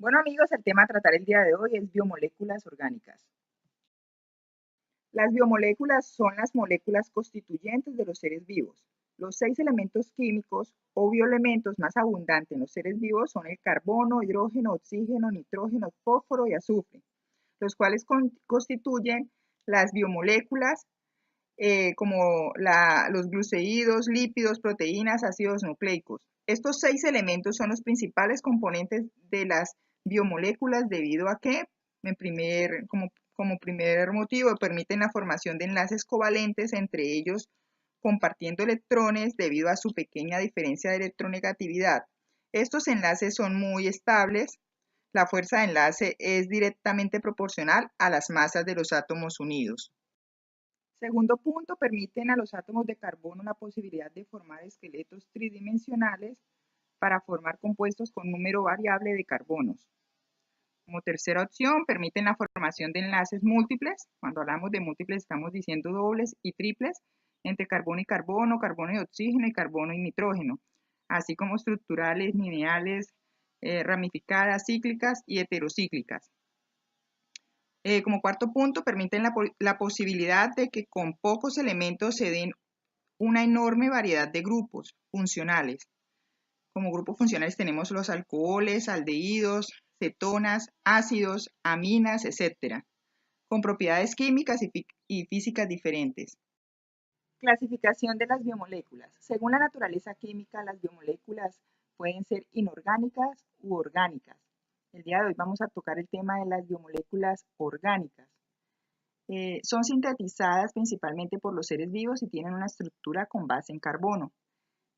Bueno amigos, el tema a tratar el día de hoy es biomoléculas orgánicas. Las biomoléculas son las moléculas constituyentes de los seres vivos. Los 6 elementos químicos o bioelementos más abundantes en los seres vivos son el carbono, hidrógeno, oxígeno, nitrógeno, fósforo y azufre, los cuales constituyen las biomoléculas como los glucídidos, lípidos, proteínas, ácidos nucleicos. Estos 6 elementos son los principales componentes de las biomoléculas debido a que, como primer motivo, permiten la formación de enlaces covalentes entre ellos compartiendo electrones debido a su pequeña diferencia de electronegatividad. Estos enlaces son muy estables. La fuerza de enlace es directamente proporcional a las masas de los átomos unidos. Segundo punto, permiten a los átomos de carbono la posibilidad de formar esqueletos tridimensionales para formar compuestos con número variable de carbonos. Como tercera opción, permiten la formación de enlaces múltiples. Cuando hablamos de múltiples estamos diciendo dobles y triples entre carbono y oxígeno y carbono y nitrógeno, así como estructurales, lineales, ramificadas, cíclicas y heterocíclicas. Como cuarto punto, permiten la posibilidad de que con pocos elementos se den una enorme variedad de grupos funcionales. Como grupos funcionales tenemos los alcoholes, aldehídos, cetonas, ácidos, aminas, etc., con propiedades químicas y físicas diferentes. Clasificación de las biomoléculas. Según la naturaleza química, las biomoléculas pueden ser inorgánicas u orgánicas. El día de hoy vamos a tocar el tema de las biomoléculas orgánicas. Son sintetizadas principalmente por los seres vivos y tienen una estructura con base en carbono.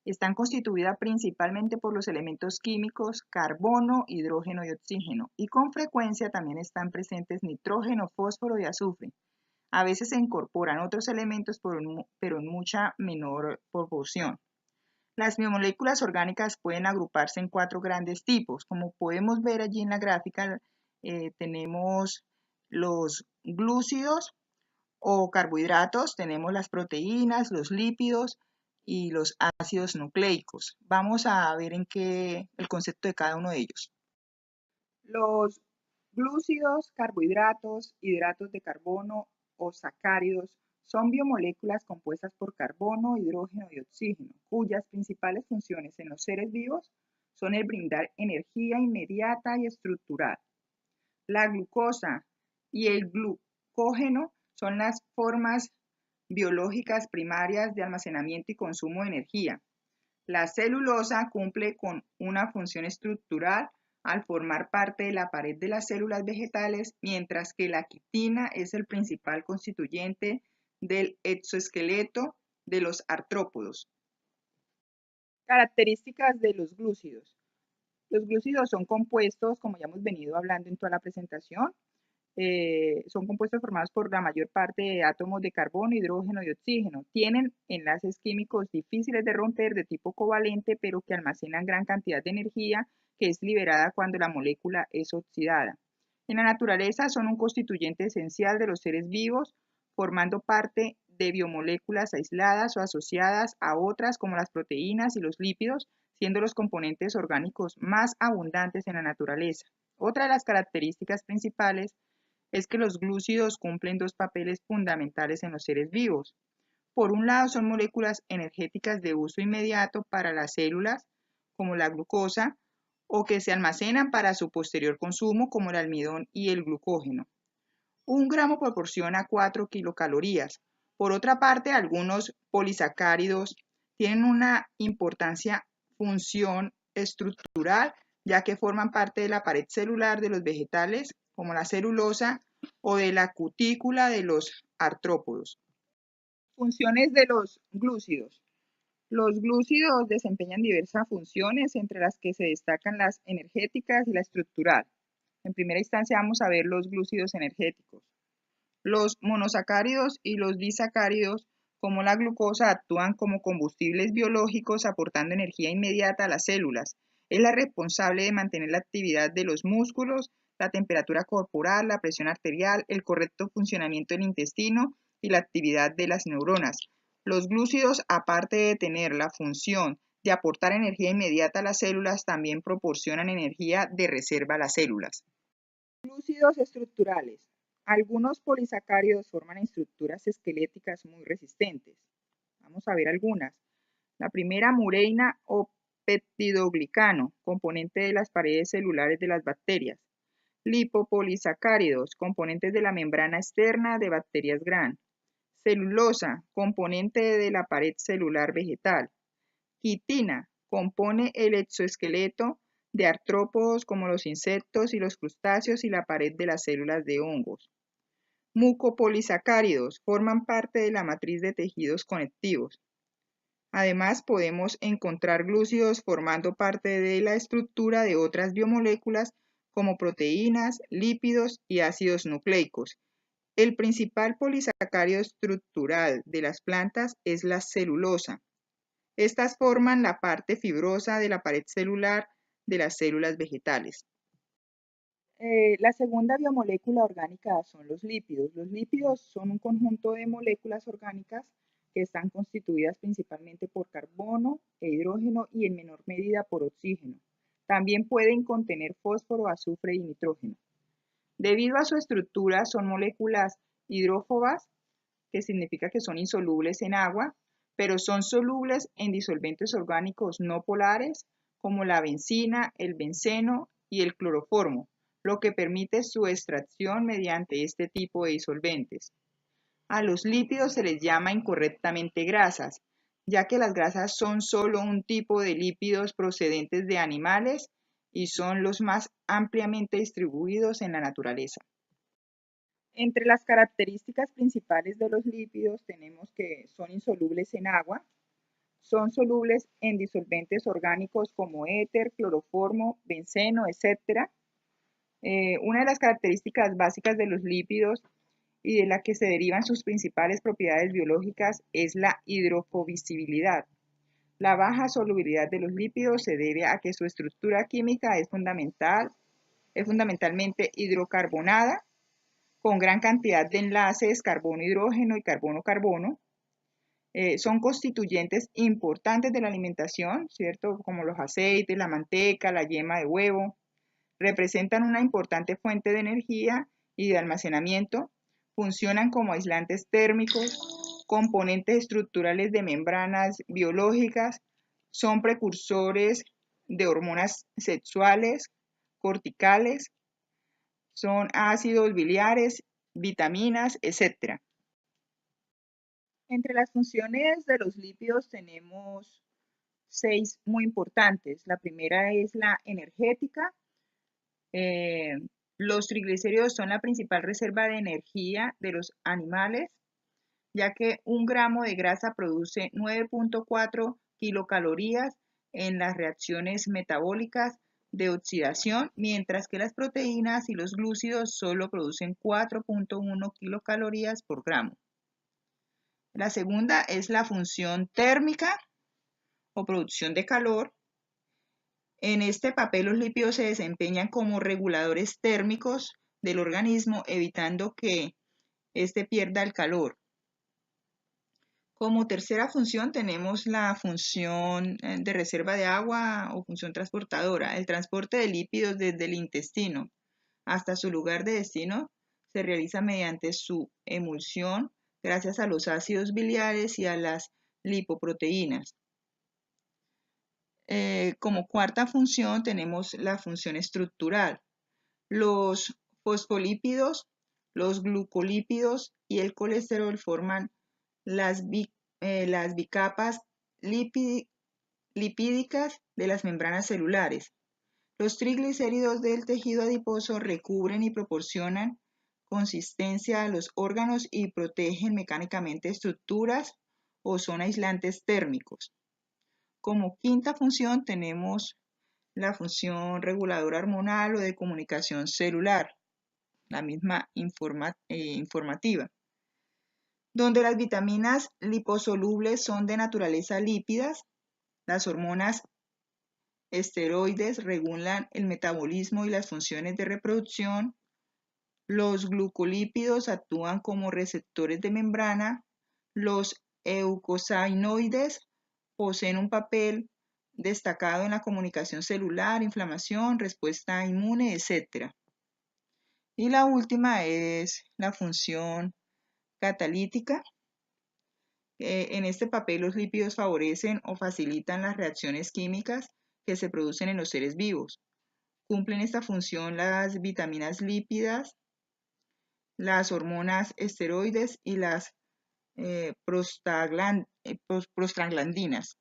Están constituidas principalmente por los elementos químicos carbono, hidrógeno y oxígeno, y con frecuencia también están presentes nitrógeno, fósforo y azufre. A veces se incorporan otros elementos, pero en mucha menor proporción. Las biomoléculas orgánicas pueden agruparse en 4 grandes tipos. Como podemos ver allí en la gráfica, tenemos los glúcidos o carbohidratos, tenemos las proteínas, los lípidos y los ácidos nucleicos. Vamos a ver el concepto de cada uno de ellos. Los glúcidos, carbohidratos, hidratos de carbono o sacáridos son biomoléculas compuestas por carbono, hidrógeno y oxígeno, cuyas principales funciones en los seres vivos son el brindar energía inmediata y estructural. La glucosa y el glucógeno son las formas biológicas primarias de almacenamiento y consumo de energía. La celulosa cumple con una función estructural al formar parte de la pared de las células vegetales, mientras que la quitina es el principal constituyente del exoesqueleto de los artrópodos. Características de los glúcidos. Los glúcidos son compuestos, como ya hemos venido hablando en toda la presentación, son compuestos formados por la mayor parte de átomos de carbono, hidrógeno y oxígeno. Tienen enlaces químicos difíciles de romper de tipo covalente, pero que almacenan gran cantidad de energía que es liberada cuando la molécula es oxidada. En la naturaleza son un constituyente esencial de los seres vivos, formando parte de biomoléculas aisladas o asociadas a otras como las proteínas y los lípidos, siendo los componentes orgánicos más abundantes en la naturaleza. Otra de las características principales es que los glúcidos cumplen 2 papeles fundamentales en los seres vivos. Por un lado, son moléculas energéticas de uso inmediato para las células, como la glucosa, o que se almacenan para su posterior consumo, como el almidón y el glucógeno. 1 gramo proporciona 4 kilocalorías. Por otra parte, algunos polisacáridos tienen una importancia función estructural, ya que forman parte de la pared celular de los vegetales, como la celulosa, o de la cutícula de los artrópodos. Funciones de los glúcidos. Los glúcidos desempeñan diversas funciones, entre las que se destacan las energéticas y la estructural. En primera instancia vamos a ver los glúcidos energéticos. Los monosacáridos y los disacáridos, como la glucosa, actúan como combustibles biológicos aportando energía inmediata a las células. Es la responsable de mantener la actividad de los músculos, la temperatura corporal, la presión arterial, el correcto funcionamiento del intestino y la actividad de las neuronas. Los glúcidos, aparte de tener la función de aportar energía inmediata a las células, también proporcionan energía de reserva a las células. Glúcidos estructurales. Algunos polisacáridos forman estructuras esqueléticas muy resistentes. Vamos a ver algunas. La primera, mureina o peptidoglicano, componente de las paredes celulares de las bacterias. Lipopolisacáridos, componentes de la membrana externa de bacterias Gram. Celulosa, componente de la pared celular vegetal. Quitina, compone el exoesqueleto de artrópodos como los insectos y los crustáceos y la pared de las células de hongos. Mucopolisacáridos, forman parte de la matriz de tejidos conectivos. Además, podemos encontrar glúcidos formando parte de la estructura de otras biomoléculas como proteínas, lípidos y ácidos nucleicos. El principal polisacárido estructural de las plantas es la celulosa. Estas forman la parte fibrosa de la pared celular de las células vegetales. La segunda biomolécula orgánica son los lípidos. Los lípidos son un conjunto de moléculas orgánicas que están constituidas principalmente por carbono e hidrógeno y en menor medida por oxígeno. También pueden contener fósforo, azufre y nitrógeno. Debido a su estructura, son moléculas hidrófobas, que significa que son insolubles en agua, pero son solubles en disolventes orgánicos no polares, como la benzina, el benceno y el cloroformo, lo que permite su extracción mediante este tipo de disolventes. A los lípidos se les llama incorrectamente grasas, ya que las grasas son solo un tipo de lípidos procedentes de animales y son los más ampliamente distribuidos en la naturaleza. Entre las características principales de los lípidos tenemos que son insolubles en agua, son solubles en disolventes orgánicos como éter, cloroformo, benceno, etc. Una de las características básicas de los lípidos y de la que se derivan sus principales propiedades biológicas es la hidrofobisibilidad. La baja solubilidad de los lípidos se debe a que su estructura química es fundamentalmente hidrocarbonada, con gran cantidad de enlaces carbono-hidrógeno y carbono-carbono. Son constituyentes importantes de la alimentación, ¿cierto? Como los aceites, la manteca, la yema de huevo. Representan una importante fuente de energía y de almacenamiento. Funcionan como aislantes térmicos, componentes estructurales de membranas biológicas. Son precursores de hormonas sexuales, corticales. Son ácidos biliares, vitaminas, etc. Entre las funciones de los lípidos tenemos 6 muy importantes. La primera es la energética. Los triglicéridos son la principal reserva de energía de los animales, ya que 1 gramo de grasa produce 9.4 kilocalorías en las reacciones metabólicas de oxidación, mientras que las proteínas y los glúcidos solo producen 4.1 kilocalorías por gramo. La segunda es la función térmica o producción de calor. En este papel los lípidos se desempeñan como reguladores térmicos del organismo, evitando que éste pierda el calor. Como tercera función tenemos la función de reserva de agua o función transportadora. El transporte de lípidos desde el intestino hasta su lugar de destino se realiza mediante su emulsión gracias a los ácidos biliares y a las lipoproteínas. Como cuarta función tenemos la función estructural. Los fosfolípidos, los glucolípidos y el colesterol forman las bicapas lipídicas de las membranas celulares. Los triglicéridos del tejido adiposo recubren y proporcionan consistencia a los órganos y protegen mecánicamente estructuras o son aislantes térmicos. Como quinta función tenemos la función reguladora hormonal o de comunicación celular, la misma informativa, donde las vitaminas liposolubles son de naturaleza lípidas, las hormonas esteroides regulan el metabolismo y las funciones de reproducción, los glucolípidos actúan como receptores de membrana, los eucosanoides poseen un papel destacado en la comunicación celular, inflamación, respuesta inmune, etc. Y la última es la función catalítica. En este papel los lípidos favorecen o facilitan las reacciones químicas que se producen en los seres vivos. Cumplen esta función las vitaminas lípidas, las hormonas esteroides y las prostaglandinas.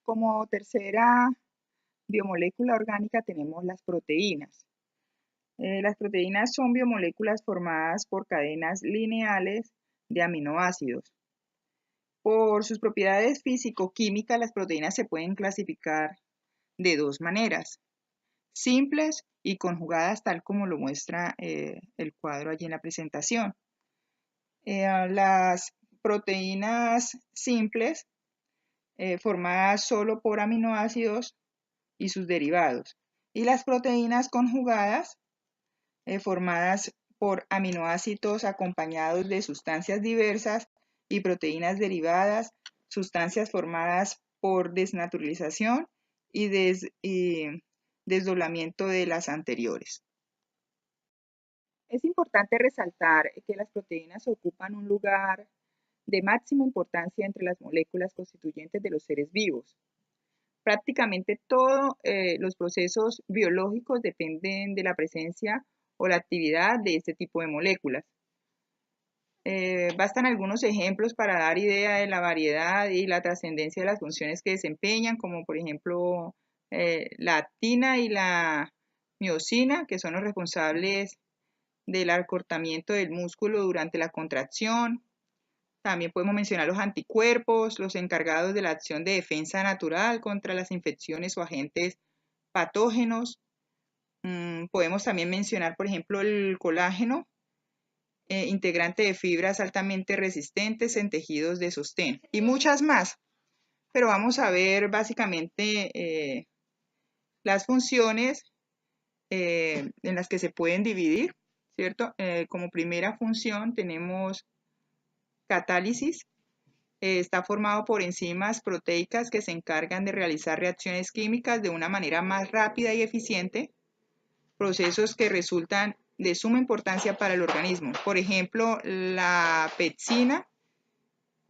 Como tercera biomolécula orgánica tenemos las proteínas. Las proteínas son biomoléculas formadas por cadenas lineales de aminoácidos. Por sus propiedades físico-químicas, las proteínas se pueden clasificar de dos maneras: simples y conjugadas, tal como lo muestra el cuadro allí en la presentación. Las proteínas simples, formadas solo por aminoácidos y sus derivados, y las proteínas conjugadas, formadas por aminoácidos acompañados de sustancias diversas y proteínas derivadas, sustancias formadas por desnaturalización y desdoblamiento de las anteriores. Es importante resaltar que las proteínas ocupan un lugar de máxima importancia entre las moléculas constituyentes de los seres vivos. Prácticamente todos los procesos biológicos dependen de la presencia o la actividad de este tipo de moléculas. Bastan algunos ejemplos para dar idea de la variedad y la trascendencia de las funciones que desempeñan, como por ejemplo la actina y la miosina, que son los responsables del acortamiento del músculo durante la contracción. También podemos mencionar los anticuerpos, los encargados de la acción de defensa natural contra las infecciones o agentes patógenos. Podemos también mencionar, por ejemplo, el colágeno, integrante de fibras altamente resistentes en tejidos de sostén, y muchas más. Pero vamos a ver básicamente las funciones en las que se pueden dividir, ¿cierto? Como primera función tenemos catálisis. Está formado por enzimas proteicas que se encargan de realizar reacciones químicas de una manera más rápida y eficiente, procesos que resultan de suma importancia para el organismo. Por ejemplo, la pepsina.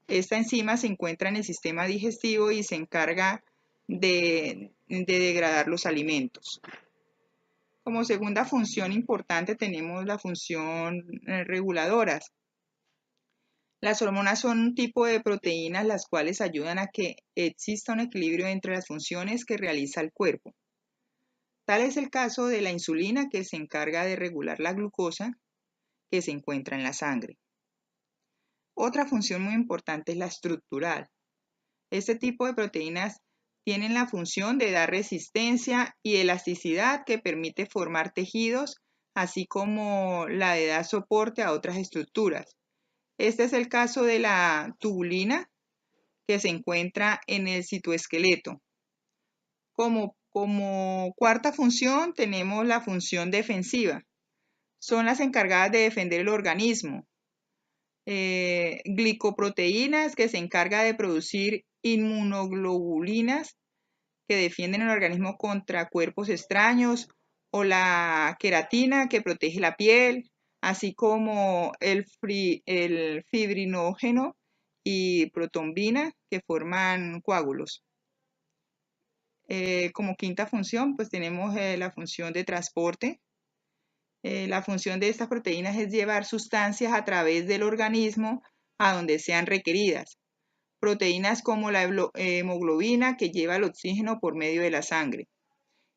Esta enzima se encuentra en el sistema digestivo y se encarga de degradar los alimentos. Como segunda función importante tenemos la función reguladoras. Las hormonas son un tipo de proteínas las cuales ayudan a que exista un equilibrio entre las funciones que realiza el cuerpo. Tal es el caso de la insulina, que se encarga de regular la glucosa que se encuentra en la sangre. Otra función muy importante es la estructural. Este tipo de proteínas tienen la función de dar resistencia y elasticidad que permite formar tejidos, así como la de dar soporte a otras estructuras. Este es el caso de la tubulina, que se encuentra en el citoesqueleto. Como cuarta función tenemos la función defensiva. Son las encargadas de defender el organismo. Glicoproteínas, que se encarga de producir inmunoglobulinas que defienden el organismo contra cuerpos extraños, o la queratina, que protege la piel, así como el fibrinógeno y protombina, que forman coágulos. Como quinta función, pues tenemos la función de transporte. La función de estas proteínas es llevar sustancias a través del organismo a donde sean requeridas. Proteínas como la hemoglobina, que lleva el oxígeno por medio de la sangre.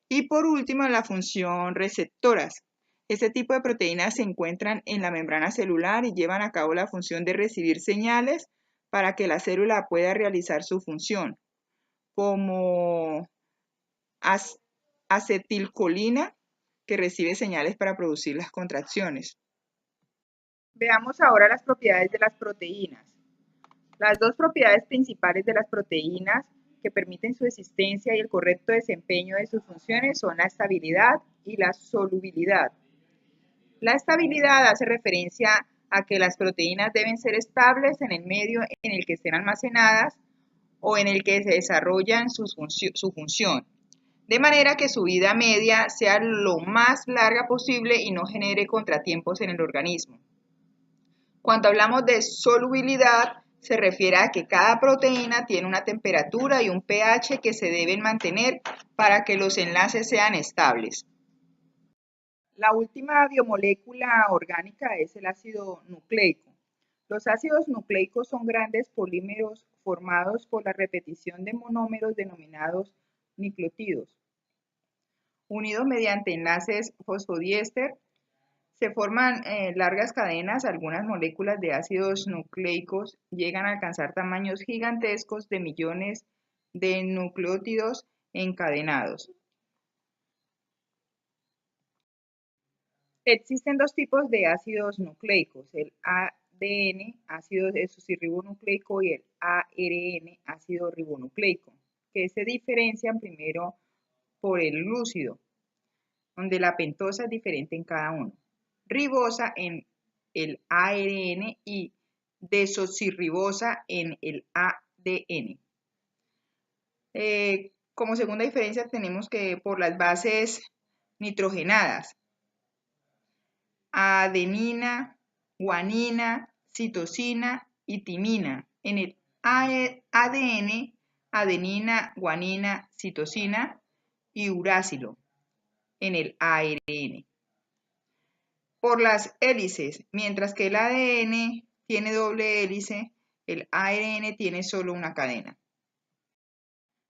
Y por último, la función receptoras. Este tipo de proteínas se encuentran en la membrana celular y llevan a cabo la función de recibir señales para que la célula pueda realizar su función, como acetilcolina, que recibe señales para producir las contracciones. Veamos ahora las propiedades de las proteínas. Las dos propiedades principales de las proteínas que permiten su existencia y el correcto desempeño de sus funciones son la estabilidad y la solubilidad. La estabilidad hace referencia a que las proteínas deben ser estables en el medio en el que estén almacenadas o en el que se desarrollan su función, de manera que su vida media sea lo más larga posible y no genere contratiempos en el organismo. Cuando hablamos de solubilidad, se refiere a que cada proteína tiene una temperatura y un pH que se deben mantener para que los enlaces sean estables. La última biomolécula orgánica es el ácido nucleico. Los ácidos nucleicos son grandes polímeros formados por la repetición de monómeros denominados nucleótidos. Unidos mediante enlaces fosfodiéster, se forman largas cadenas. Algunas moléculas de ácidos nucleicos llegan a alcanzar tamaños gigantescos de millones de nucleótidos encadenados. Existen dos tipos de ácidos nucleicos, el ADN, ácido desoxirribonucleico, y el ARN, ácido ribonucleico, que se diferencian primero por el lúcido, donde la pentosa es diferente en cada uno. Ribosa en el ARN y desoxirribosa en el ADN. Como segunda diferencia tenemos que por las bases nitrogenadas, adenina, guanina, citosina y timina. En el ADN, adenina, guanina, citosina y uracilo en el ARN. Por las hélices, mientras que el ADN tiene doble hélice, el ARN tiene solo una cadena.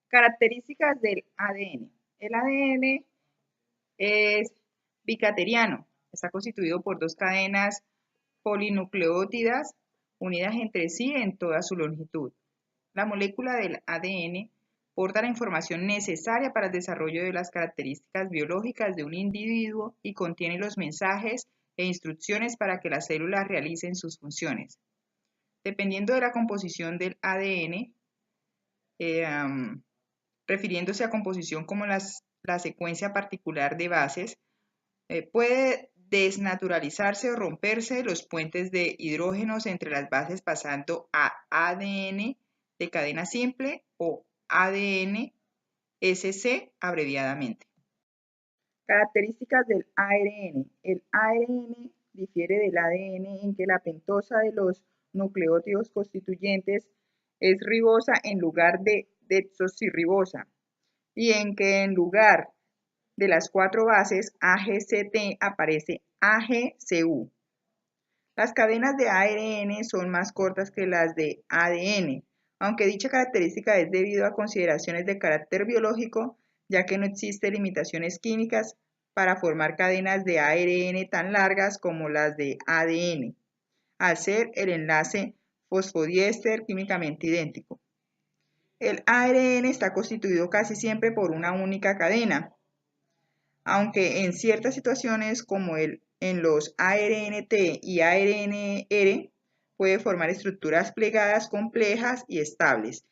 Características del ADN. El ADN es bicateriano. Está constituido por dos cadenas polinucleótidas unidas entre sí en toda su longitud. La molécula del ADN porta la información necesaria para el desarrollo de las características biológicas de un individuo y contiene los mensajes e instrucciones para que las células realicen sus funciones. Dependiendo de la composición del ADN, refiriéndose a composición como la secuencia particular de bases, puede desnaturalizarse o romperse los puentes de hidrógenos entre las bases pasando a ADN de cadena simple o ADN SC abreviadamente. Características del ARN. El ARN difiere del ADN en que la pentosa de los nucleótidos constituyentes es ribosa en lugar de desoxirribosa y en que en lugar de las cuatro bases AGCT aparece AGCU. Las cadenas de ARN son más cortas que las de ADN, aunque dicha característica es debido a consideraciones de carácter biológico, ya que no existen limitaciones químicas para formar cadenas de ARN tan largas como las de ADN, al ser el enlace fosfodiéster químicamente idéntico. El ARN está constituido casi siempre por una única cadena, aunque en ciertas situaciones como en los ARNT y ARNR puede formar estructuras plegadas complejas y estables.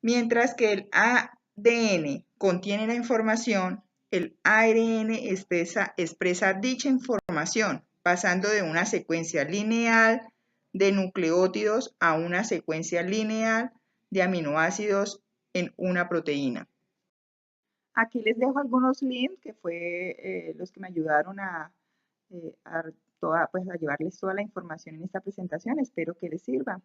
Mientras que el ADN contiene la información, el ARN expresa dicha información pasando de una secuencia lineal de nucleótidos a una secuencia lineal de aminoácidos en una proteína. Aquí les dejo algunos links que fue los que me ayudaron pues, a llevarles toda la información en esta presentación. Espero que les sirva.